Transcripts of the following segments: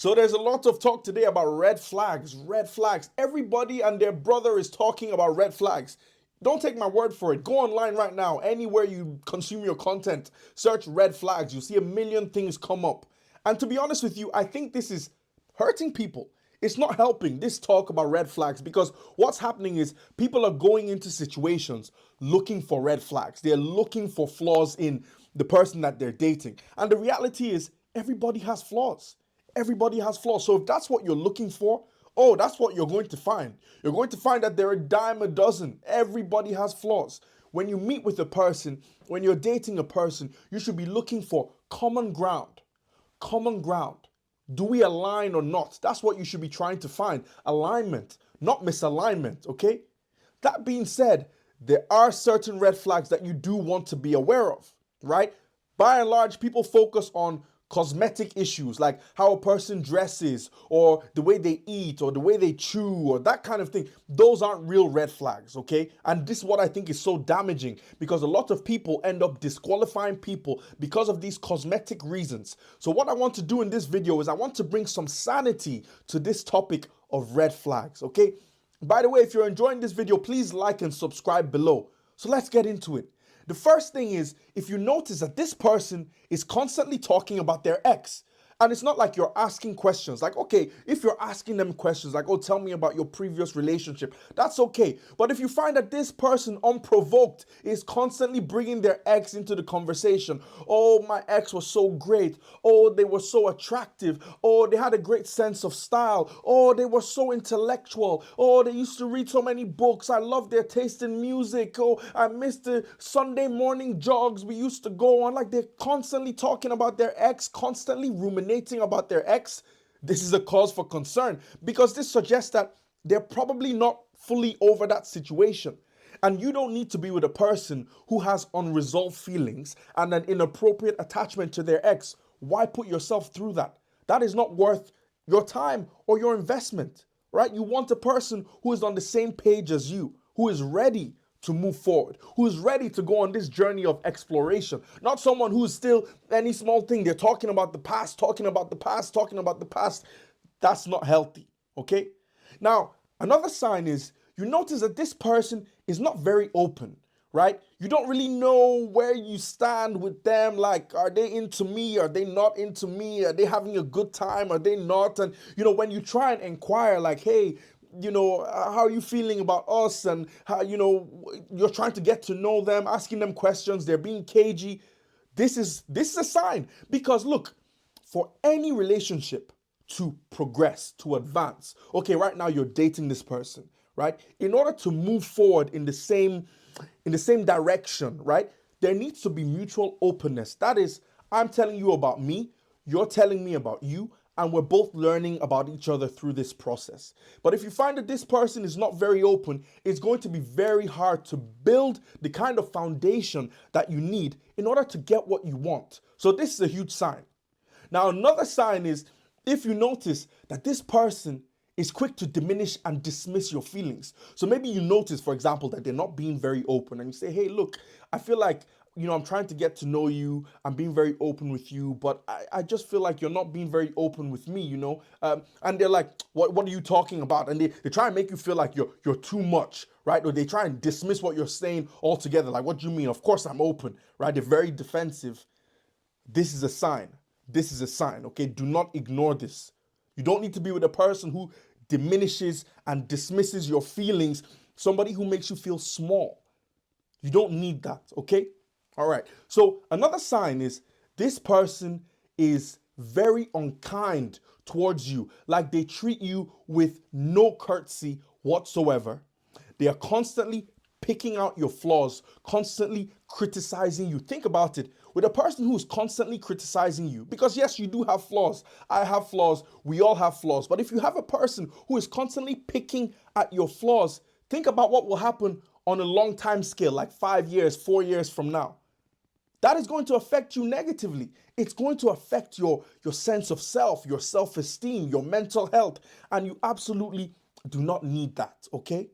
So there's a lot of talk today about red flags, red flags. Everybody and their brother is talking about red flags. Don't take my word for it. Go online right now, anywhere you consume your content, search red flags. You'll see a million things come up. And to be honest with you, I think this is hurting people. It's not helping this talk about red flags because what's happening is people are going into situations looking for red flags. They're looking for flaws in the person that they're dating. And the reality is, everybody has flaws. Everybody has flaws. So if that's what you're looking for, oh, that's what you're going to find. You're going to find that there are a dime a dozen. Everybody has flaws. When you meet with a person, when you're dating a person, you should be looking for common ground. Common ground. Do we align or not? That's what you should be trying to find. Alignment, not misalignment, okay? That being said, there are certain red flags that you do want to be aware of, right? By and large, people focus on cosmetic issues like how a person dresses or the way they eat or the way they chew or that kind of thing. Those aren't real red flags, okay? And this is what I think is so damaging because a lot of people end up disqualifying people because of these cosmetic reasons. So what I want to do in this video is I want to bring some sanity to this topic of red flags, okay? By the way, if you're enjoying this video, please like and subscribe below. So let's get into it. The first thing is, if you notice that this person is constantly talking about their ex, and it's not like you're asking questions. Like, okay, if you're asking them questions like, oh, tell me about your previous relationship, that's okay. But if you find that this person unprovoked is constantly bringing their ex into the conversation, oh, my ex was so great. Oh, they were so attractive. Oh, they had a great sense of style. Oh, they were so intellectual. Oh, they used to read so many books. I love their taste in music. Oh, I miss the Sunday morning jogs we used to go on. Like, they're constantly talking about their ex, constantly ruminating about their ex. This is a cause for concern because this suggests that they're probably not fully over that situation. And you don't need to be with a person who has unresolved feelings and an inappropriate attachment to their ex. Why put yourself through that? That is not worth your time or your investment, right? You want a person who is on the same page as you, who is ready to move forward, who is ready to go on this journey of exploration, not someone who's still any small thing. They're talking about the past, talking about the past, talking about the past. That's not healthy, okay? Now, another sign is you notice that this person is not very open, right? You don't really know where you stand with them. Like, are they into me? Are they not into me? Are they having a good time? Are they not? And, when you try and inquire, like, hey, how are you feeling about us? And how, you're trying to get to know them, asking them questions, they're being cagey. This is a sign because look, for any relationship to progress, to advance, okay, right now you're dating this person, right? In order to move forward in the same direction, right? There needs to be mutual openness. That is, I'm telling you about me, you're telling me about you, and we're both learning about each other through this process. But if you find that this person is not very open, it's going to be very hard to build the kind of foundation that you need in order to get what you want. So this is a huge sign. Now, another sign is if you notice that this person is quick to diminish and dismiss your feelings. So maybe you notice, for example, that they're not being very open and you say, hey, look, I feel like, I'm trying to get to know you. I'm being very open with you, but I just feel like you're not being very open with me, and they're like, what are you talking about? And they try and make you feel like you're too much, right? Or they try and dismiss what you're saying altogether. Like, what do you mean? Of course I'm open, right? They're very defensive. This is a sign. This is a sign, okay? Do not ignore this. You don't need to be with a person who diminishes and dismisses your feelings, somebody who makes you feel small. You don't need that, okay? All right. So another sign is this person is very unkind towards you, like they treat you with no courtesy whatsoever. They are constantly picking out your flaws, constantly criticizing you. Think about it. With a person who is constantly criticizing you, because yes, you do have flaws. I have flaws. We all have flaws. But if you have a person who is constantly picking at your flaws, think about what will happen on a long time scale, like 5 years, 4 years from now. That is going to affect you negatively. It's going to affect your sense of self, your self-esteem, your mental health, and you absolutely do not need that, okay?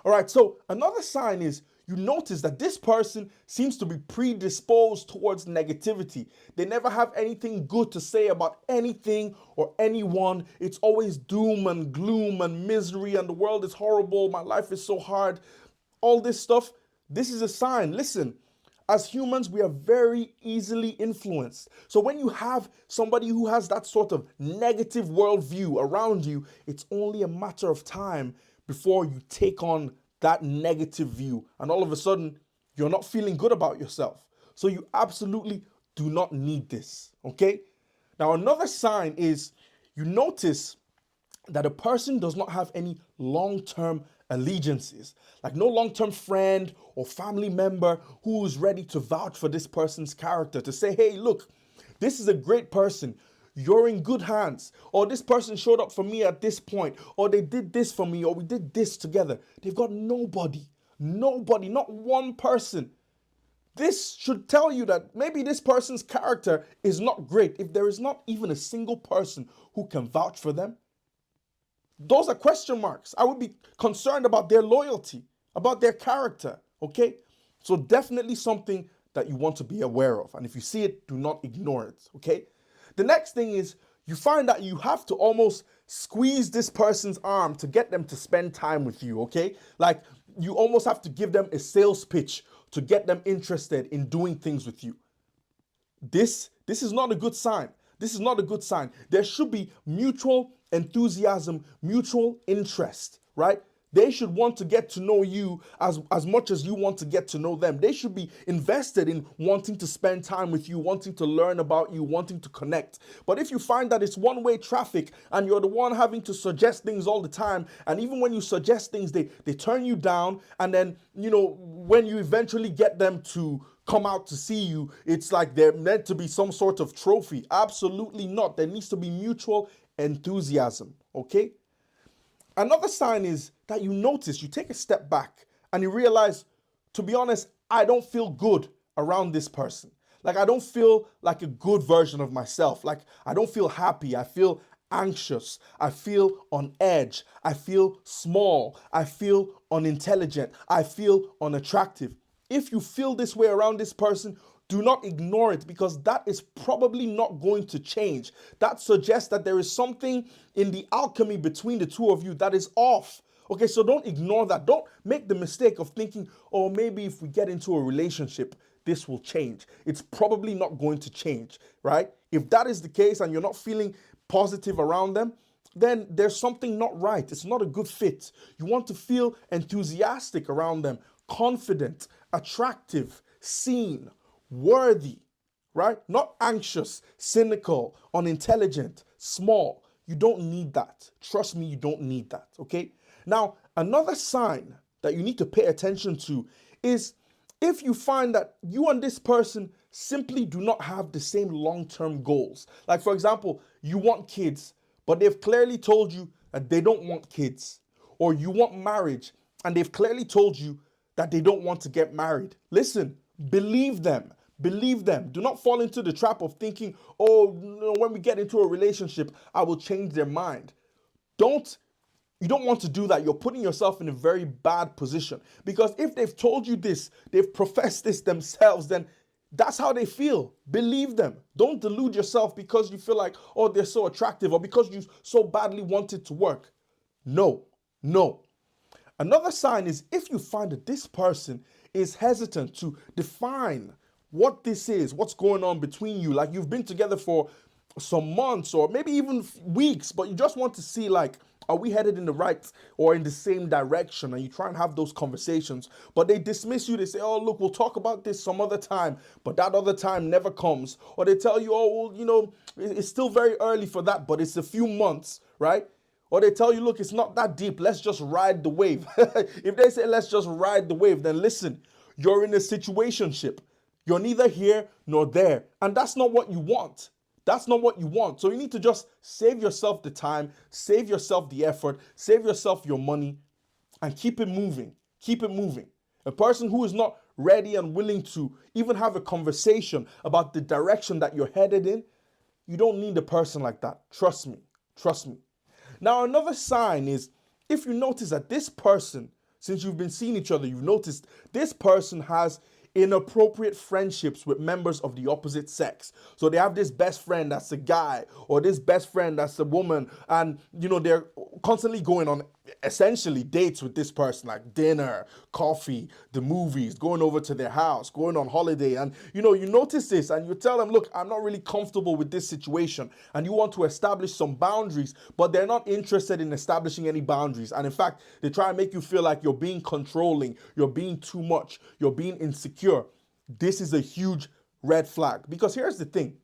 All right, so another sign is you notice that this person seems to be predisposed towards negativity. They never have anything good to say about anything or anyone. It's always doom and gloom and misery, and the world is horrible. My life is so hard. All this stuff. This is a sign. Listen, as humans, we are very easily influenced. So when you have somebody who has that sort of negative worldview around you, it's only a matter of time before you take on that negative view. And all of a sudden, you're not feeling good about yourself. So you absolutely do not need this. Okay? Now, another sign is you notice that a person does not have any long-term allegiances, like no long-term friend or family member who is ready to vouch for this person's character, to say, hey, look, this is a great person. You're in good hands. Or this person showed up for me at this point. Or they did this for me. Or we did this together. They've got nobody, not one person. This should tell you that maybe this person's character is not great if there is not even a single person who can vouch for them. Those are question marks. I would be concerned about their loyalty, about their character, okay? So definitely something that you want to be aware of. And if you see it, do not ignore it, okay? The next thing is you find that you have to almost squeeze this person's arm to get them to spend time with you, okay? Like you almost have to give them a sales pitch to get them interested in doing things with you. This is not a good sign. This is not a good sign. There should be mutual enthusiasm, mutual interest, right? They should want to get to know you as much as you want to get to know them. They should be invested in wanting to spend time with you, wanting to learn about you, wanting to connect. But if you find that it's one-way traffic and you're the one having to suggest things all the time, and even when you suggest things, they turn you down, and then, when you eventually get them to come out to see you, it's like they're meant to be some sort of trophy. Absolutely not. There needs to be mutual enthusiasm, okay? Another sign is that you notice, you take a step back and you realize, to be honest, I don't feel good around this person. Like I don't feel like a good version of myself. Like I don't feel happy. I feel anxious. I feel on edge. I feel small. I feel unintelligent. I feel unattractive. If you feel this way around this person, do not ignore it, because that is probably not going to change. That suggests that there is something in the alchemy between the two of you that is off. Okay, so don't ignore that. Don't make the mistake of thinking, oh, maybe if we get into a relationship, this will change. It's probably not going to change, right? If that is the case and you're not feeling positive around them, then there's something not right. It's not a good fit. You want to feel enthusiastic around them, confident, attractive, seen, worthy, right? Not anxious, cynical, unintelligent, small. You don't need that. Trust me, you don't need that, okay? Now, another sign that you need to pay attention to is if you find that you and this person simply do not have the same long-term goals. Like, for example, you want kids, but they've clearly told you that they don't want kids. Or you want marriage, and they've clearly told you that they don't want to get married. Listen, believe them. Believe them. Do not fall into the trap of thinking, oh, no, when we get into a relationship, I will change their mind. You don't want to do that. You're putting yourself in a very bad position, because if they've told you this, they've professed this themselves, then that's how they feel. Believe them. Don't delude yourself because you feel like, oh, they're so attractive, or because you so badly want it to work. No. Another sign is if you find that this person is hesitant to define what this is, what's going on between you. Like you've been together for some months or maybe even weeks, but you just want to see, like, are we headed in the right or in the same direction? And you try and have those conversations, but they dismiss you. They say, oh, look, we'll talk about this some other time, but that other time never comes. Or they tell you, oh, well, it's still very early for that, but it's a few months, right? Or they tell you, look, it's not that deep. Let's just ride the wave. If they say, let's just ride the wave, then listen, you're in a situationship. You're neither here nor there. And that's not what you want. That's not what you want. So you need to just save yourself the time, save yourself the effort, save yourself your money, and keep it moving. Keep it moving. A person who is not ready and willing to even have a conversation about the direction that you're headed in, you don't need a person like that. Trust me. Trust me. Now, another sign is if you notice that this person since you've been seeing each other, you've noticed this person has inappropriate friendships with members of the opposite sex. So they have this best friend that's a guy, or this best friend that's a woman, and they're constantly going on essentially dates with this person, like dinner, coffee, the movies, going over to their house, going on holiday. And you notice this and you tell them, look, I'm not really comfortable with this situation, and you want to establish some boundaries, but they're not interested in establishing any boundaries. And in fact, they try and make you feel like you're being controlling, you're being too much, you're being insecure. This is a huge red flag, because here's the thing: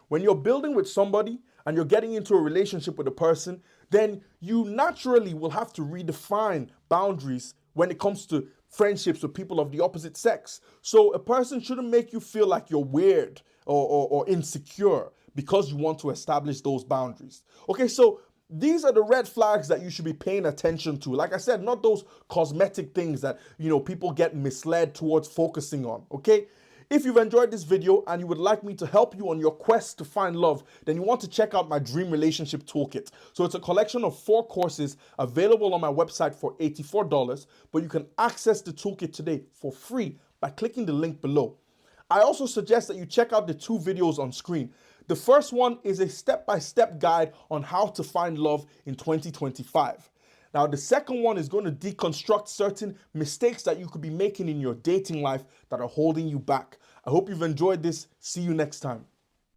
when you're building with somebody and you're getting into a relationship with a person, then you naturally will have to redefine boundaries when it comes to friendships with people of the opposite sex. So a person shouldn't make you feel like you're weird or insecure because you want to establish those boundaries. Okay, so these are the red flags that you should be paying attention to. Like I said, not those cosmetic things that people get misled towards focusing on. Okay, if you've enjoyed this video and you would like me to help you on your quest to find love, then you want to check out my Dream Relationship Toolkit. So it's a collection of 4 courses available on my website for $84, but you can access the toolkit today for free by clicking the link below. I also suggest that you check out the 2 videos on screen. The first one is a step-by-step guide on how to find love in 2025. Now, the second one is going to deconstruct certain mistakes that you could be making in your dating life that are holding you back. I hope you've enjoyed this. See you next time.